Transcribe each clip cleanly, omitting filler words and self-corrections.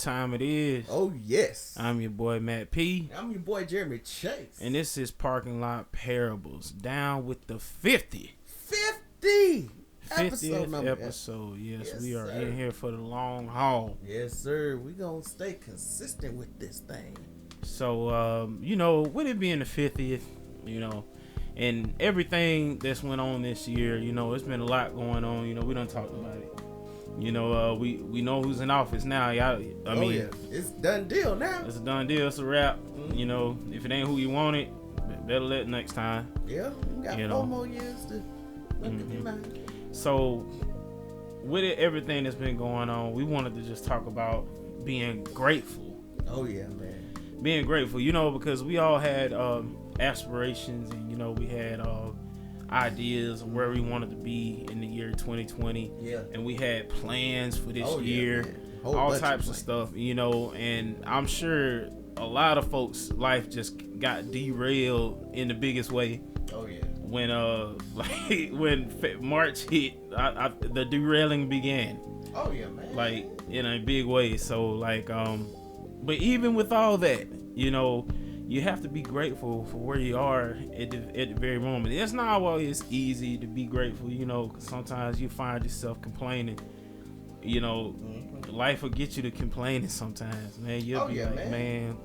time it is. Oh, yes. I'm your boy, Matt P. I'm your boy, Jeremy Chase. And this is Parking Lot Parables. Down with the 50th 50th episode. Yes, we are sir. in here for the long haul. Yes, sir. We gonna stay consistent with this thing. So, with it being the 50th, and everything that's went on this year, it's been a lot going on. We done talked about it. We know who's in office now. It's done deal now. It's a done deal. It's a wrap. If it ain't who you want it, better let next time. Yeah, we got 4 more years to look at your mind. So, with it, everything that's been going on, we wanted to just talk about being grateful. Oh yeah, man. Being grateful, because we all had aspirations, and we had ideas of where we wanted to be in the year 2020. Yeah. And we had plans for this year, Whole all bunch types of stuff, and I'm sure a lot of folks' life just got derailed in the biggest way. Oh yeah. When when March hit, the derailing began. Oh yeah, man. Like in a big way. So but even with all that, you have to be grateful for where you are at the very moment. It's not always easy to be grateful, 'cause sometimes you find yourself complaining. Life will get you to complaining sometimes, man. You'll be like, man.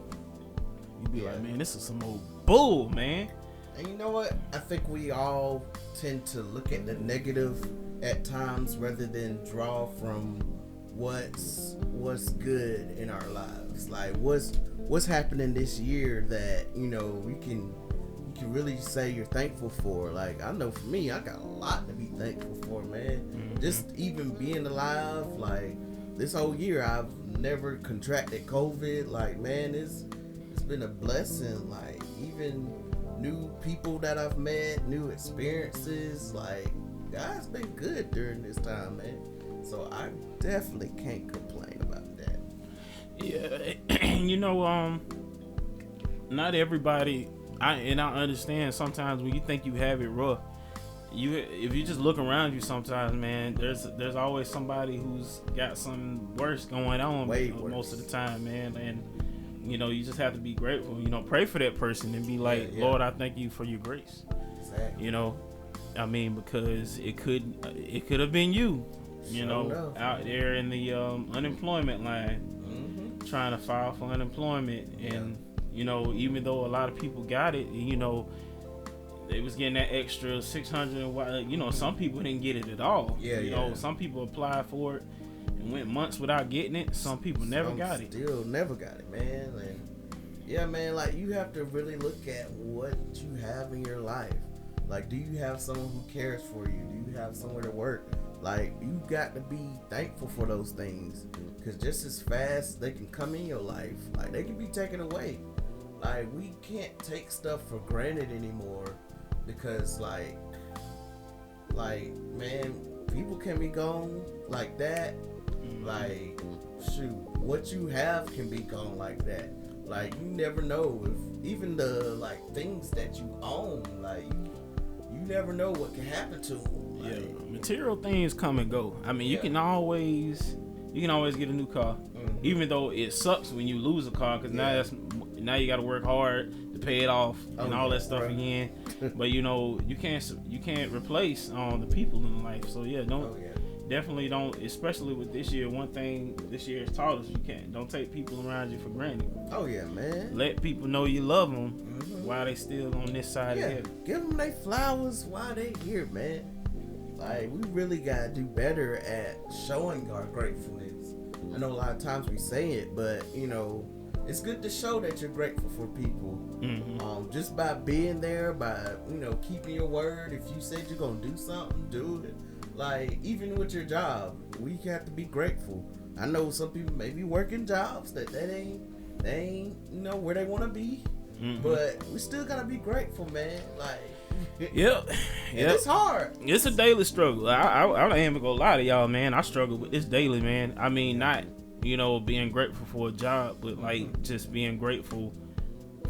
You be like, man, this is some old bull, man. And you know what? I think we all tend to look at the negative at times rather than draw from what's good in our lives. Like what's happening this year that you can really say you're thankful for. Like I know for me, I got a lot to be thankful for, man. Mm-hmm. Just even being alive. Like this whole year, I've never contracted COVID. Like man, it's been a blessing. Like even new people that I've met, new experiences. Like God's been good during this time, man. So I definitely can't complain about that. Yeah, not everybody. I understand sometimes when you think you have it rough, if you just look around you sometimes, man, there's always somebody who's got something worse going on. Way worse. Most of the time, man, and you just have to be grateful. Pray for that person and be like, Yeah. Lord, I thank you for your grace. Exactly. Because it could have been you, out there in the unemployment line, trying to file for unemployment, and even though a lot of people got it, they was getting that extra 600. Some people didn't get it at all. Some people applied for it and went months without getting it. Some people never got it. Still never got it, man. And yeah, man, like you have to really look at what you have in your life. Like, do you have someone who cares for you? Do you have somewhere to work? Like, you got to be thankful for those things, because just as fast they can come in your life, like they can be taken away. Like, we can't take stuff for granted anymore, because like man, people can be gone like that. Like, shoot, what you have can be gone like that. Like, you never know if even the things that you own, like you never know what can happen to them. Like, material things come and go. I mean, you can always get a new car, even though it sucks when you lose a car, because now you got to work hard to pay it off and all that stuff again. But you can't replace the people in life. So definitely don't, especially with this year. One thing this year has taught us, don't take people around you for granted. Oh yeah, man. Let people know you love them while they still on this side of heaven. Give them their flowers while they here, man. Like, we really gotta do better at showing our gratefulness. I know a lot of times we say it, but it's good to show that you're grateful for people. Just by being there, by keeping your word. If you said you're gonna do something, do it. Like, even with your job, we have to be grateful. I know some people may be working jobs that they ain't where they want to be, but we still gotta be grateful, man. Like, yep. It's hard. It's a daily struggle. I ain't even gonna lie to y'all, man. I struggle with this daily, man. I mean, not being grateful for a job, but like just being grateful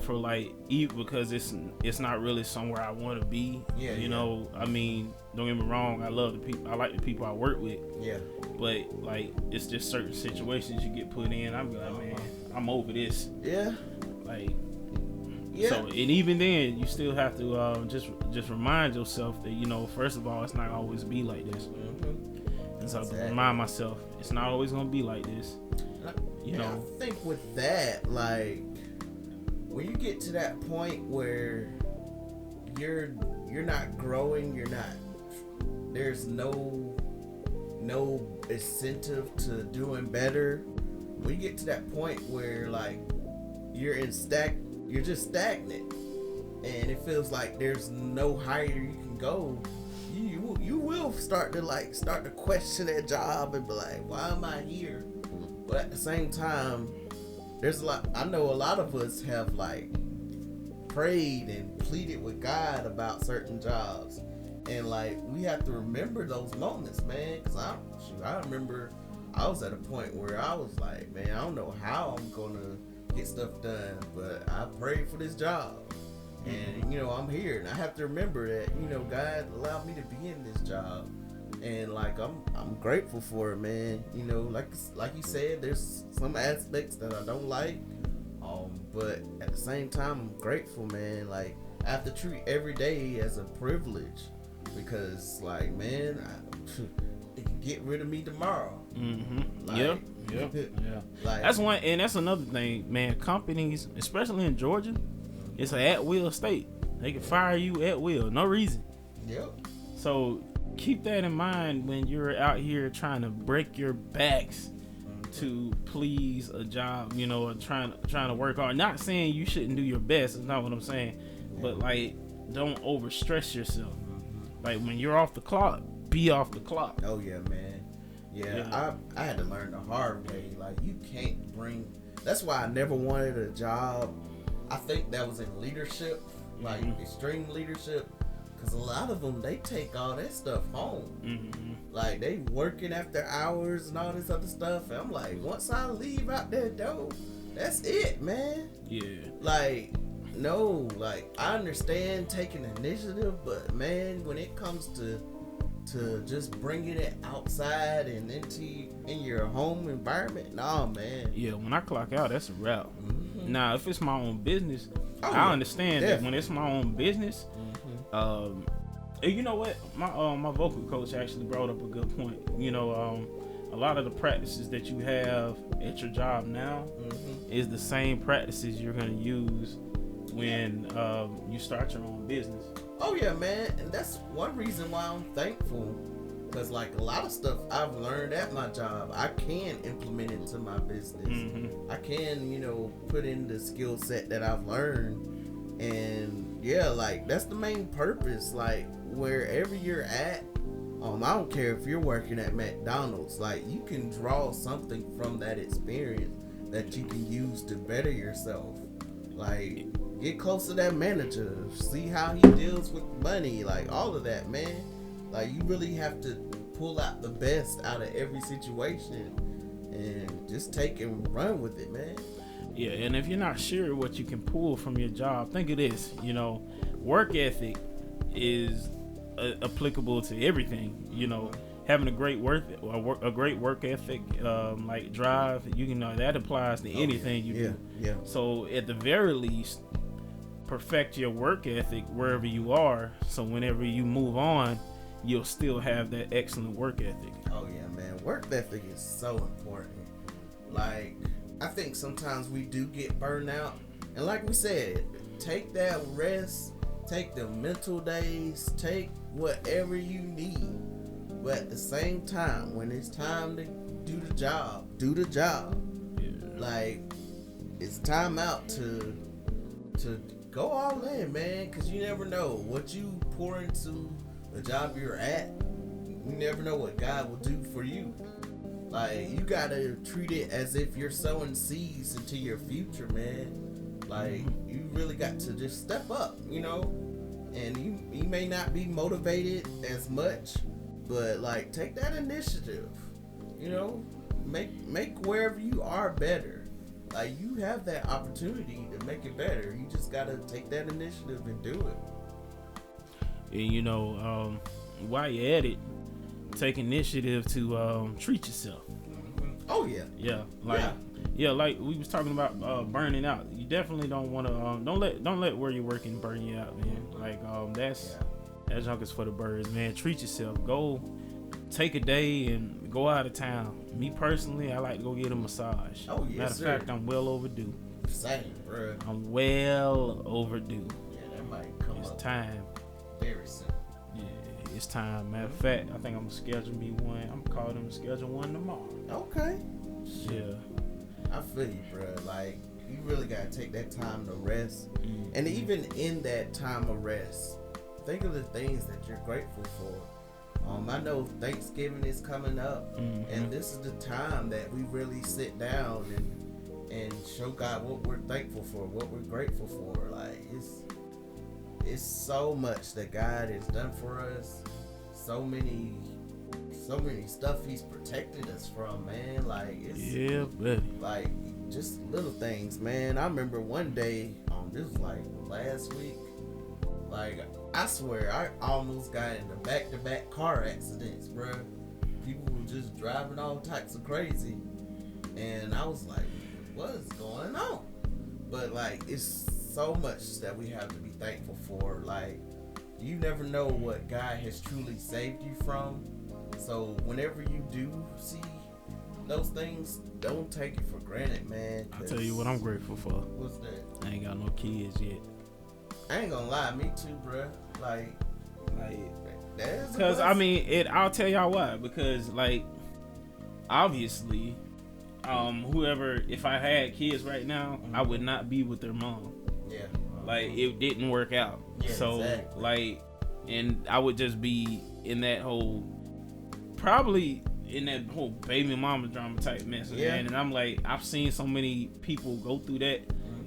for like because it's not really somewhere I want to be. Yeah, you know, I mean, don't get me wrong, I love the people, I like the people I work with. Yeah. But like, it's just certain situations you get put in. I'm like, man, I'm over this. Yeah. Like, yeah. So, and even then, you still have to just remind yourself that, you know, first of all, it's not always be like this. Mm-hmm. And so I remind myself, it's not always gonna be like this. You know, I think with that, like, when you get to that point where you're not growing, there's no incentive to doing better. When you get to that point where like you're just stagnant, and it feels like there's no higher you can go, you will start to question that job and be like, why am I here? But at the same time, I know a lot of us have like prayed and pleaded with God about certain jobs, and like we have to remember those moments, man. Cause I remember I was at a point where I was like, man, I don't know how I'm gonna get stuff done, but I prayed for this job, and you know I'm here, and I have to remember that, you know, God allowed me to be in this job. And like I'm grateful for it, man. You know, like you said, there's some aspects that I don't like, but at the same time, I'm grateful, man. Like I have to treat every day as a privilege, because like, man, it can get rid of me tomorrow. Mm-hmm. Like, yeah. Like, that's one, and that's another thing, man. Companies, especially in Georgia, it's an at-will state. They can fire you at will, no reason. Yep. So keep that in mind when you're out here trying to break your backs to please a job, you know, or trying to work hard. Not saying you shouldn't do your best, it's not what I'm saying, but like, don't overstress yourself. Like when you're off the clock, be off the clock. Oh yeah, man. Yeah. I had to learn the hard way. Like, you can't bring. That's why I never wanted a job. I think that was in leadership, like extreme leadership. Cause a lot of them, they take all that stuff home. Mm-hmm. Like, they working after hours and all this other stuff. And I'm like, once I leave out that door, that's it, man. Yeah. Like, no, like, I understand taking initiative, but man, when it comes to just bringing it outside and in your home environment, nah, man. Yeah, when I clock out, that's a wrap. Mm-hmm. Now, if it's my own business, I understand that when it's my own business. And you know what, my vocal coach actually brought up a good point. You know, a lot of the practices that you have at your job now is the same practices you're going to use when you start your own business. Oh yeah, man. And that's one reason why I'm thankful, because like a lot of stuff I've learned at my job, I can implement into my business. I can, you know, put in the skill set that I've learned. And yeah, like, that's the main purpose. Like, wherever you're at, I don't care if you're working at McDonald's, like, you can draw something from that experience that you can use to better yourself. Like, get close to that manager, see how he deals with money, like all of that, man. Like, you really have to pull out the best out of every situation and just take and run with it, man. Yeah, and if you're not sure what you can pull from your job, think of this. You know, work ethic is applicable to everything. You know, having a great work ethic, like drive, you can know that applies to anything you do. Yeah. So at the very least, perfect your work ethic wherever you are. So whenever you move on, you'll still have that excellent work ethic. Oh yeah, man. Work ethic is so important. Like, I think sometimes we do get burned out, and like we said, take that rest, take the mental days, take whatever you need, but at the same time, when it's time to do the job. Yeah. Like, it's time out to go all in, man, because you never know what you pour into the job you're at. You never know what God will do for you. Like, you gotta treat it as if you're sowing seeds into your future, man. Like, you really got to just step up, you know. And you may not be motivated as much, but like, take that initiative, you know. Make wherever you are better. Like, you have that opportunity to make it better. You just gotta take that initiative and do it. And you know, while you're at it, take initiative to treat yourself. Oh yeah. Yeah, like like we was talking about burning out. You definitely don't want to don't let where you're working burn you out, man. Like that junk is for the birds, man. Treat yourself. Go take a day and go out of town. Me personally, I like to go get a massage. Oh yeah. Matter of fact, I'm well overdue. Same, bro. I'm well overdue. Yeah, that might come It's up time. very soon. Yeah, it's time. Matter of fact, I think I'm gonna schedule me one. I'm gonna call them and schedule one tomorrow. Okay. Yeah. I feel you, bro. Like, you really gotta take that time to rest. Mm-hmm. And even in that time of rest, think of the things that you're grateful for. I know Thanksgiving is coming up, and this is the time that we really sit down and show God what we're thankful for, what we're grateful for. Like, it's so much that God has done for us. So many stuff He's protected us from, man. Like, it's buddy. like just little things, man. I remember one day, this was like last week. Like, I swear, I almost got into back-to-back car accidents, bro. People were just driving all types of crazy, and I was like, what is going on? But like, it's so much that we have to be thankful for. Like, you never know what God has truly saved you from. So whenever you do see those things, don't take it for granted, man. I'll tell you what I'm grateful for. What's that? I ain't got no kids yet. I ain't gonna lie, me too, bruh. Like that's because I mean, I'll tell y'all why. Because like, obviously, whoever, if I had kids right now, I would not be with their mom. Yeah. Like, it didn't work out. Yeah, so exactly. like, and I would just be in that whole, probably in that whole baby mama drama type mess, man. And I'm like, I've seen so many people go through that.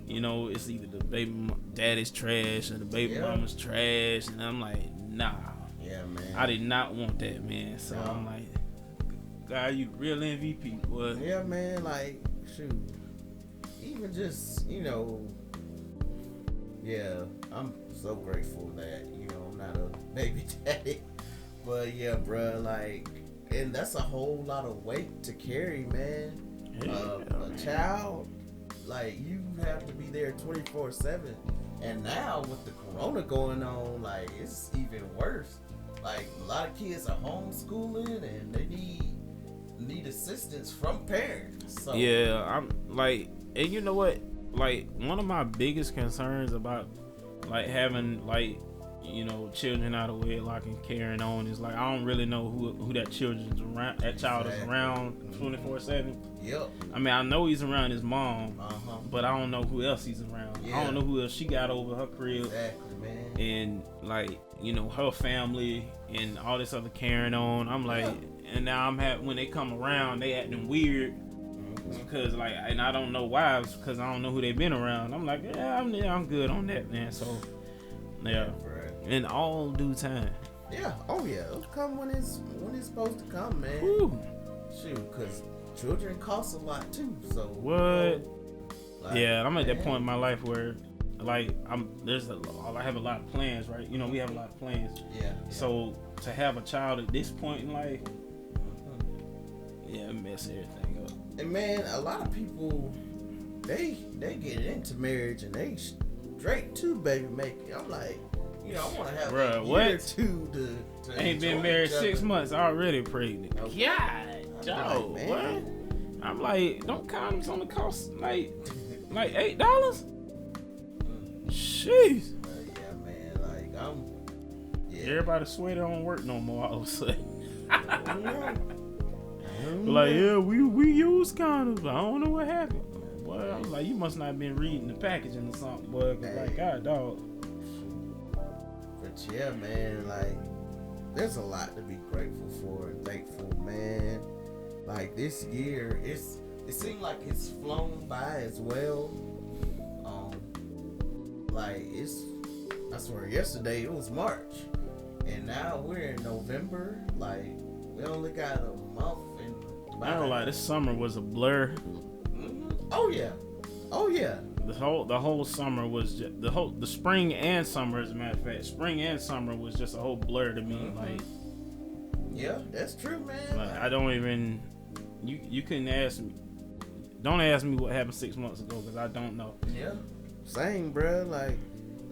You know, it's either the baby daddy's trash or the baby mama's trash, and I'm like, nah. Yeah, man. I did not want that, man. So I'm like, God, you the real MVP, boy. Yeah, man. Like, shoot. Even just, you know, I'm so grateful that, you know, I'm not a baby daddy. But yeah, bro, like, and that's a whole lot of weight to carry, man. A child, like, you have to be there 24/7. And now with the corona going on, like, it's even worse. Like, a lot of kids are homeschooling and they need assistance from parents. So yeah, I'm like, and you know what? Like, one of my biggest concerns about like having, like, you know, children out of wedlock and carrying on is like, I don't really know who that children's around. That child is around 24/7. Yep. I mean, I know he's around his mom, but I don't know who else he's around. I don't know who else she got over her crib. Exactly, man. And like, you know, her family and all this other carrying on. I'm like, and now when they come around, they acting weird because like, and I don't know why, because I don't know who they've been around. I'm like, I'm good on that, man. So in all due time. Yeah. Oh yeah. It'll come when it's supposed to come, man. Whew. Shoot, because children cost a lot too. So what? Like, yeah, I'm at that point in my life where, like, I have a lot of plans, right? You know, we have a lot of plans. Yeah. So to have a child at this point in life, it mess everything up. And man, a lot of people, they get into marriage and they straight to baby making. I'm like, you know, I want to have a year or two to ain't been married 6 months already pregnant. Okay. God, dog, like, what? I'm like, don't condoms on the cost like $8? Jeez. Yeah, man. Like, everybody swear they don't work no more all of a sudden. Like, we use condoms. I don't know what happened. Boy, I'm like, you must not have been reading the packaging or something, boy. Like, God, dog. But yeah, man, like, there's a lot to be grateful for and thankful, man. Like, this year, it seemed like it's flown by as well. Like, I swear, yesterday it was March, and now we're in November. Like, we only got a month and I don't lie, this summer was a blur. Oh yeah, Oh yeah. The whole summer was just, the spring and summer, as a matter of fact, spring and summer was just a whole blur to me. Mm-hmm. Like, yeah, that's true, man. Like, I don't even. You couldn't ask me. Don't ask me what happened 6 months ago because I don't know. Yeah, same, bro. Like,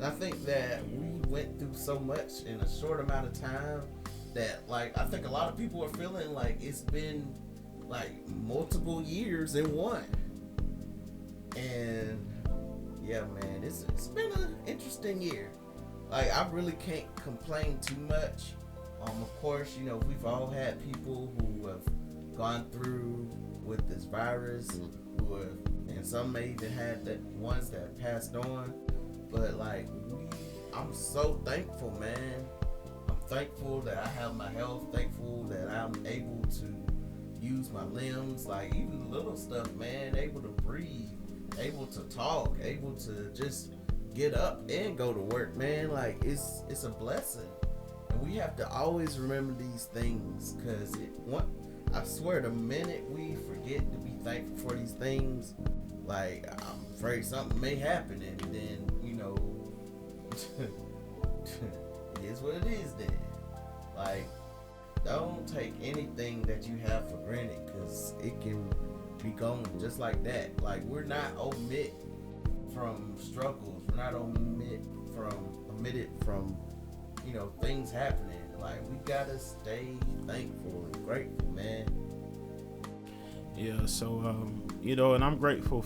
I think that we went through so much in a short amount of time that, like, I think a lot of people are feeling like it's been like multiple years in one. And yeah, man, it's been an interesting year. Like, I really can't complain too much. Of course, you know, we've all had people who have gone through with this virus, who have, and some may even had that ones that passed on. But like, I'm so thankful, man. I'm thankful that I have my health. Thankful that I'm able to use my limbs, like even the little stuff, man. Able to breathe, able to talk, able to just get up and go to work, man. Like, it's a blessing, and we have to always remember these things, because I swear, the minute we forget to be thankful for these things, like, I'm afraid something may happen, and then, you know, it is what it is then. Like, don't take anything that you have for granted, because it can be gone just like that. Like, we're not omitted from struggles. We're not omitted from, you know, things happening. Like, we gotta stay thankful and grateful, man. Yeah, so you know, and I'm grateful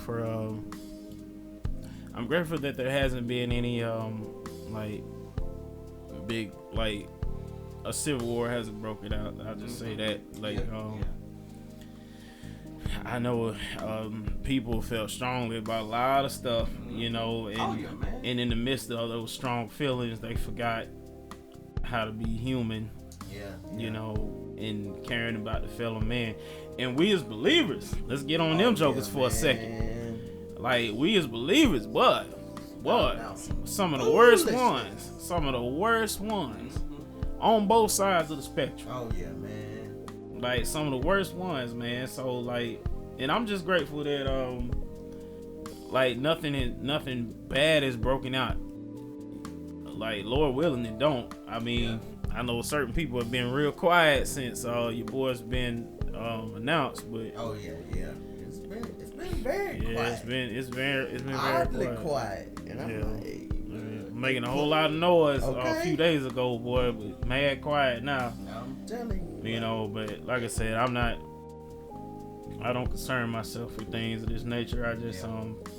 that there hasn't been any like big, like, a civil war hasn't broken out. I'll just say that. Like, I know people felt strongly about a lot of stuff, you know, and in the midst of those strong feelings, they forgot how to be human, you know, and caring about the fellow man. And we as believers, let's get on them jokers for a second. Like, we as believers, what some of the worst ones on both sides of the spectrum. Oh yeah, man. Like, some of the worst ones, man. So, like, and I'm just grateful that like, nothing bad is broken out. Like, Lord willing, it don't. I mean, I know certain people have been real quiet since your boy's been announced, but oh yeah, it's been very quiet. It's been oddly very quiet. And I'm like, making a whole lot of noise a few days ago, boy, but mad quiet now. I'm telling you. You know, but like I said, I don't concern myself with things of this nature. I just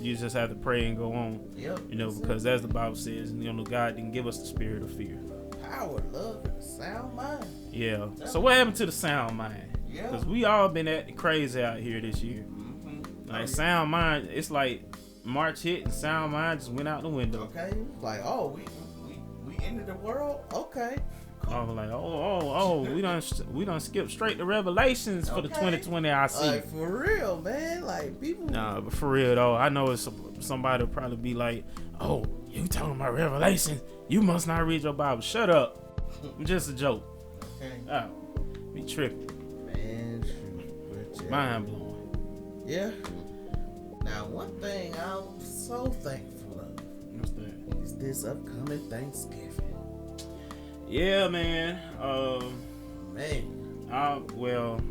you just have to pray and go on. Yep. You know, because as the Bible says, you know, God didn't give us the spirit of fear. Power, love, and a sound mind. Yeah. So what happened to the sound mind? Yeah. Because we all been acting crazy out here this year. Like, sound mind, it's like March hit and sound mind just went out the window. Okay. Like, oh, we ended the world. Okay. I was like, we done skipped straight to Revelations for the 2020 I see. Like, for real, man. Like, people. Nah, but for real though, I know it's somebody will probably be like, oh, you talking about Revelation? You must not read your Bible. Shut up. I'm just a joke. Okay. Oh, be tripping. Man, shoot. Mind blowing. Yeah. Now, one thing I'm so thankful of. What's that? Is this upcoming Thanksgiving. Yeah, man. Well,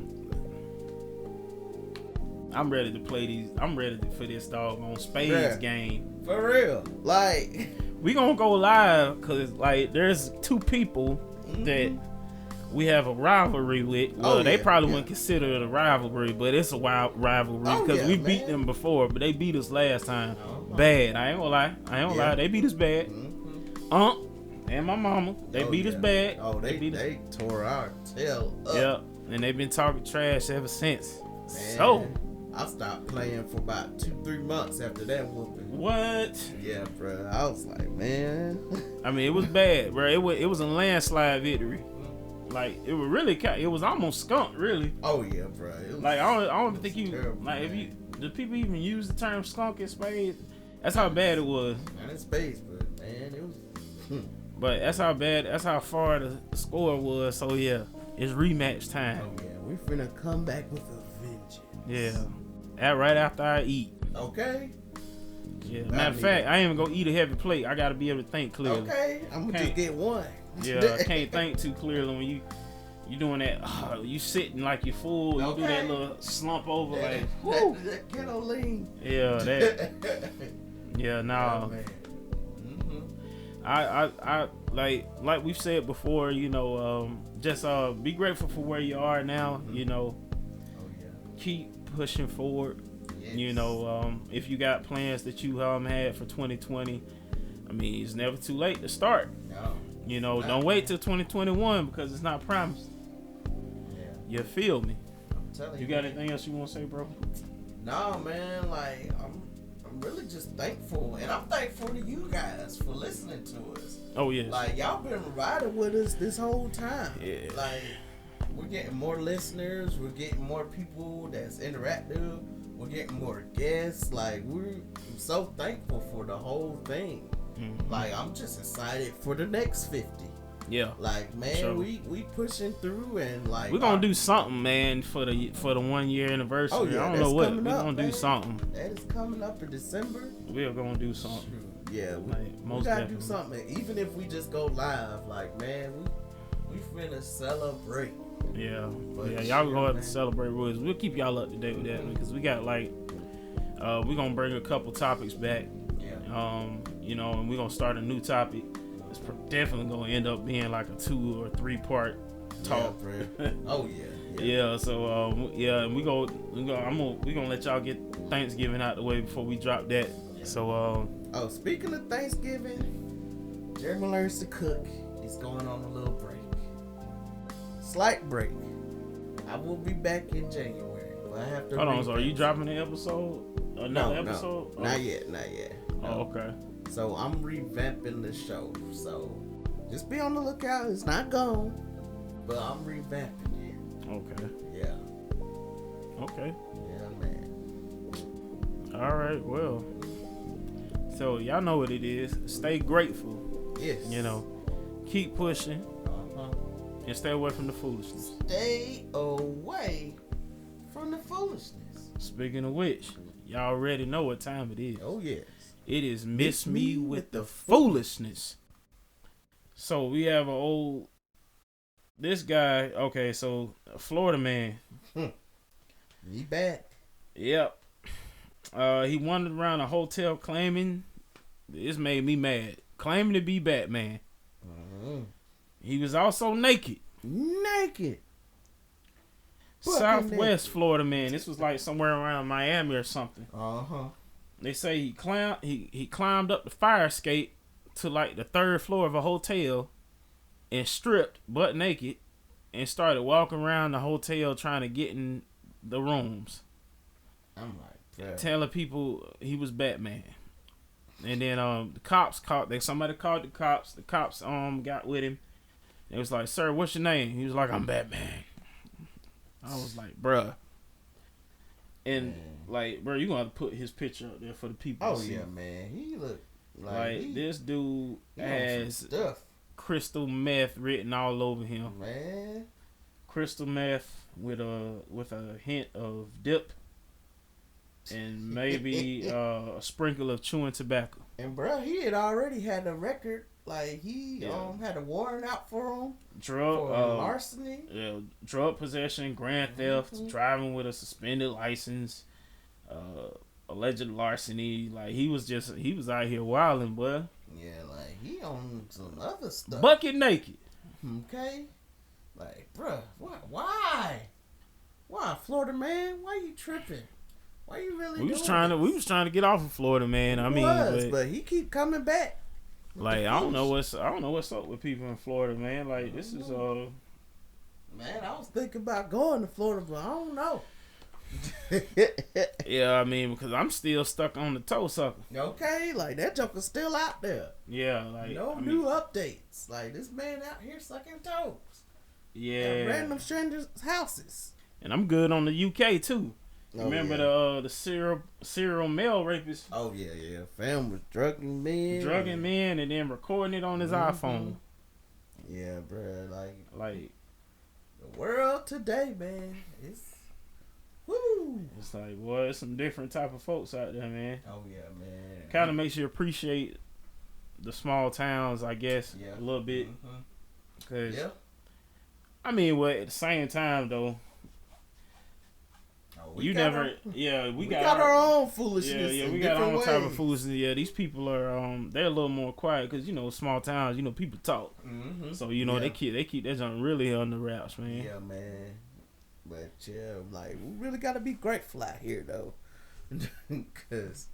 I'm ready to play these. I'm ready for this doggone spades game. For real. Like, we gonna go live because, like, there's two people that we have a rivalry with. Well, they probably wouldn't consider it a rivalry, but it's a wild rivalry because we beat them before, but they beat us last time. Bad. I ain't gonna lie. They beat us bad. And my mama, they beat us bad. Oh, they tore our tail up. Yeah, and they've been talking trash ever since. Man, so I stopped playing for about 2-3 months after that whooping. What? Yeah, bro. I was like, man. I mean, it was bad, bro. It was a landslide victory. Like, it was really it was almost skunk, really. Oh yeah, bro. Like, I don't think you terrible, like man. do people even use the term skunk in spades? That's how bad it was. Not in spades, but man, it was. But that's how far the score was. So yeah, it's rematch time. Oh yeah, we finna come back with a vengeance. Yeah, right after I eat. Okay. Yeah. Matter of fact, I ain't even gonna eat a heavy plate. I gotta be able to think clearly. Okay, I'm gonna just get one. Yeah, I can't think too clearly when you doing that. You sitting like you're full. You do that little slump over like. Whoo. That keto lean. Yeah, that. Yeah, nah. Oh, I like we've said before. You know, just be grateful for where you are now. You know, keep pushing forward. Yes. You know, if you got plans that you had for 2020, I mean, it's never too late to start. No. You know, don't wait till 2021 because it's not promised. Yeah. You feel me? I'm telling you. You got anything else you want to say, bro? No, man. Like, I'm really just thankful, and I'm thankful to you guys for listening to us. Oh yeah. Like, y'all been riding with us this whole time. Yeah. Like, we're getting more listeners. We're getting more people that's interactive. We're getting more guests. Like, I'm so thankful for the whole thing. Mm-hmm. Like, I'm just excited for the next 50. Yeah. Like, man, sure. we pushing through, and like we're gonna do something, man, for the 1 year anniversary. Oh, yeah, I don't know what. We're gonna do something. That is coming up in December. We're gonna do something. Yeah, we gotta definitely do something. Even if we just go live, like, man, we finna celebrate. Yeah. But y'all go ahead and celebrate with us. We'll keep y'all up to date with that because we got we're gonna bring a couple topics back. Yeah. You know, and we're gonna start a new topic. It's definitely gonna end up being like a 2 or 3 part talk. Yeah, oh yeah. Yeah. So and we're gonna let y'all get Thanksgiving out the way before we drop that. Yeah. So speaking of Thanksgiving, Jeremy Learns to Cook is going on a little break. Slight break. I will be back in January. But I have to. Hold on. So are you dropping an episode? Another episode? No. Not yet. No. Oh, okay. So I'm revamping the show. So just be on the lookout. It's not gone, but I'm revamping it. Okay. Yeah. Okay. Yeah, man. All right. Well. So y'all know what it is. Stay grateful. Yes. You know, keep pushing. And stay away from the foolishness. Stay away from the foolishness. Speaking of which, y'all already know what time it is. Oh, yes. It is Miss Me with the Foolishness. So we have this guy, okay, so a Florida man. He back. Yep. He wandered around a hotel claiming, this made me mad, claiming to be Batman. He was also naked. Southwest Florida man. This was like somewhere around Miami or something. They say he climbed up the fire escape to like the 3rd floor of a hotel and stripped butt naked and started walking around the hotel trying to get in the rooms. I'm like, telling people he was Batman. And then the cops somebody called the cops. The cops got with him. It was like, "Sir, what's your name?" He was like, "I'm Batman." I was like, "Bruh." And like, bro, you gonna have to put his picture up there for the people. Oh yeah, man. He look like this dude has stuff. Crystal meth written all over him. Man. Crystal meth with a hint of dip and maybe a sprinkle of chewing tobacco. And bro, he had already had a record. Like he had a warrant out for him. Drug larceny. Yeah, drug possession, grand theft, driving with a suspended license, alleged larceny. Like he was out here wilding, boy. Yeah, like he on some other stuff. Bucket naked. Okay. Like, bruh, why, Florida man? Why you tripping? Why you really? We was trying to get off of Florida man. But he keep coming back. Like I don't know what's up with people in Florida, man. Like this is Man, I was thinking about going to Florida, but I don't know. Yeah, I mean, because I'm still stuck on the toe sucker. Okay, like that joker's still out there. Yeah, like new updates. Like this man out here sucking toes. Yeah, at random strangers' houses. And I'm good on the UK too. Remember the serial male rapist? Oh yeah. Fam was drugging men, and then recording it on his iPhone. Yeah, bro. Like the world today, man. It's It's like, boy, there's some different type of folks out there, man. Oh yeah, man. Kind of makes you appreciate the small towns, I guess, a little bit. Cause, I mean, well, at the same time though, we got our own foolishness. Yeah, we got our own type of foolishness. Yeah, these people are they're a little more quiet because small towns, people talk. So they keep that junk really on the wraps, man. Yeah, man. But yeah, like we really got to be grateful out here though, because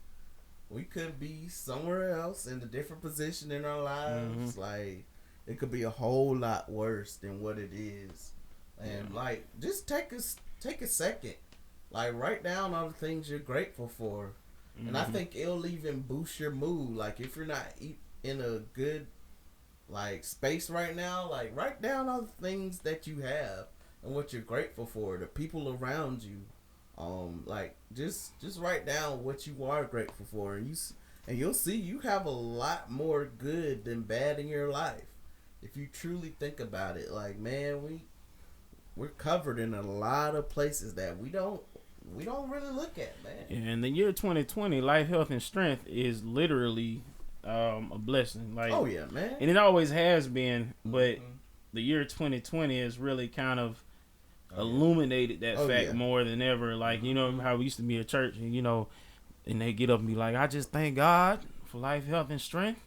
we could be somewhere else in a different position in our lives. Like it could be a whole lot worse than what it is, and like just take a second. Like, write down all the things you're grateful for. And I think it'll even boost your mood. Like, if you're not in a good, like, space right now, like, write down all the things that you have and what you're grateful for. The people around you. Like, just write down what you are grateful for. And you'll see you have a lot more good than bad in your life. If you truly think about it. Like, man, we're covered in a lot of places that we don't really look at, man. Yeah, in the year 2020, life, health, and strength is literally a blessing. Like, oh yeah, man. And it always has been, but the year 2020 has really kind of illuminated that fact more than ever. Like, you know how we used to be at church, and and they get up and be like, "I just thank God for life, health, and strength."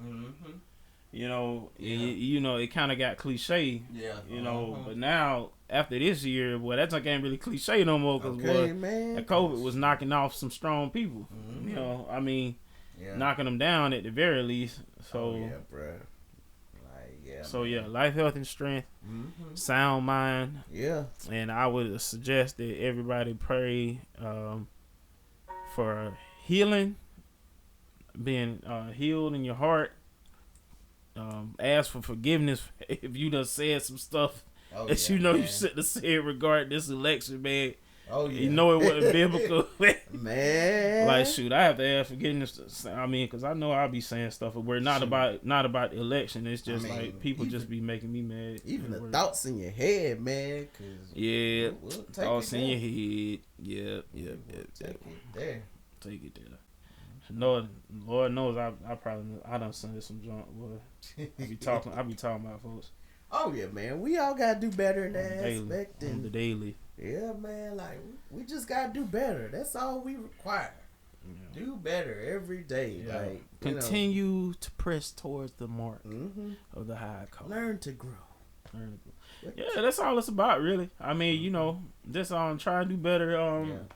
It kind of got cliche. Yeah. But now after this year, boy, that ain't really cliche no more because that COVID was knocking off some strong people. Knocking them down at the very least. So bro. Life, health, and strength, sound mind. Yeah. And I would suggest that everybody pray for healing, being healed in your heart. Ask for forgiveness if you done said some stuff you shouldn't have said regarding this election, man. It wasn't biblical, man. Like, shoot, I have to ask forgiveness. Because I know I'll be saying stuff, but we're not about the election. It's just like people just be making me mad. Even the thoughts in your head, man. Thoughts in your head. Yep. Take it there. Lord knows I done sent some junk, boy. I be talking about folks. Oh yeah, man. We all gotta do better in that aspect. On the daily. Yeah, man. Like we just gotta do better. That's all we require. Yeah. Do better every day. Yeah. Like continue to press towards the mark of the high call. Learn to grow. Yeah, that's all it's about, really. I mean, just try and do better.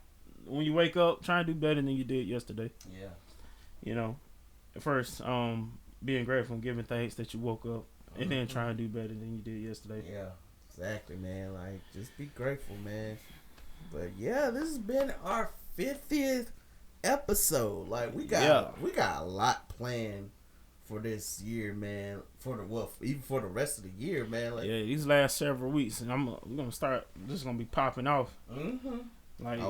When you wake up, try and do better than you did yesterday. Yeah. First, being grateful and giving thanks that you woke up, and then try and do better than you did yesterday. Yeah, exactly, man. Like, just be grateful, man. But yeah, this has been our 50th episode. Like, we got a lot planned for this year, man. Even for the rest of the year, man. Like, these last several weeks, and we're gonna start. This is gonna be popping off. Like.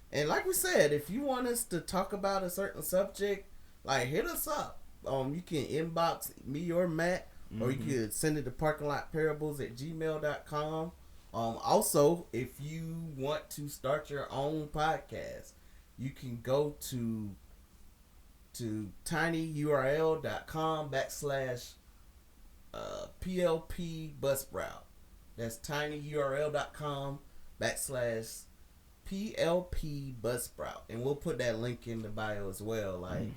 And like we said, if you want us to talk about a certain subject, like, hit us up. You can inbox me or Matt, or you could send it to parkinglotparables@gmail.com. Also, if you want to start your own podcast, you can go to tinyurl.com/PLP Buzzsprout. That's tinyurl.com/PLP Buzzsprout, and we'll put that link in the bio as well. Like,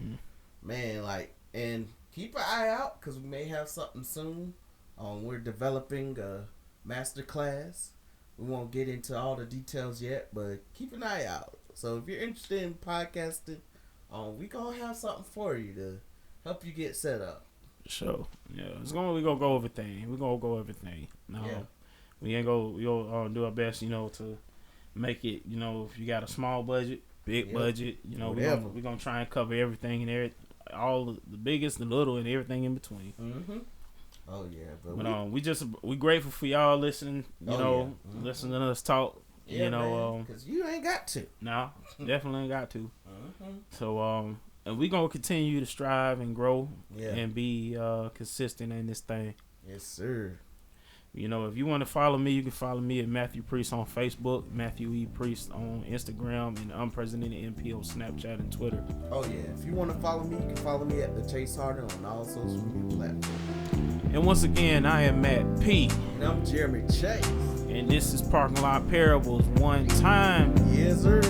man, like, and keep an eye out because we may have something soon. We're developing a master class. We won't get into all the details yet, but keep an eye out. So if you're interested in podcasting, we gonna have something for you to help you get set up. Sure. Yeah, we're gonna go everything. We're gonna go everything. We gonna do our best, to make it, if you got a small budget, big budget, we're gonna try and cover everything and all the biggest, the little, and everything in between. Oh yeah, but we grateful for y'all listening. Listening to us talk. Because you ain't got to. No, definitely ain't got to. So and we gonna continue to strive and grow and be consistent in this thing. Yes, sir. You know, if you want to follow me, you can follow me at Matthew Priest on Facebook, Matthew E. Priest on Instagram, and Unprecedented MP on Snapchat and Twitter. Oh, yeah. If you want to follow me, you can follow me at The Chase Harden on all social media platforms. And once again, I am Matt P. And I'm Jeremy Chase. And this is Parking Lot Parables One Time. Yes, sir.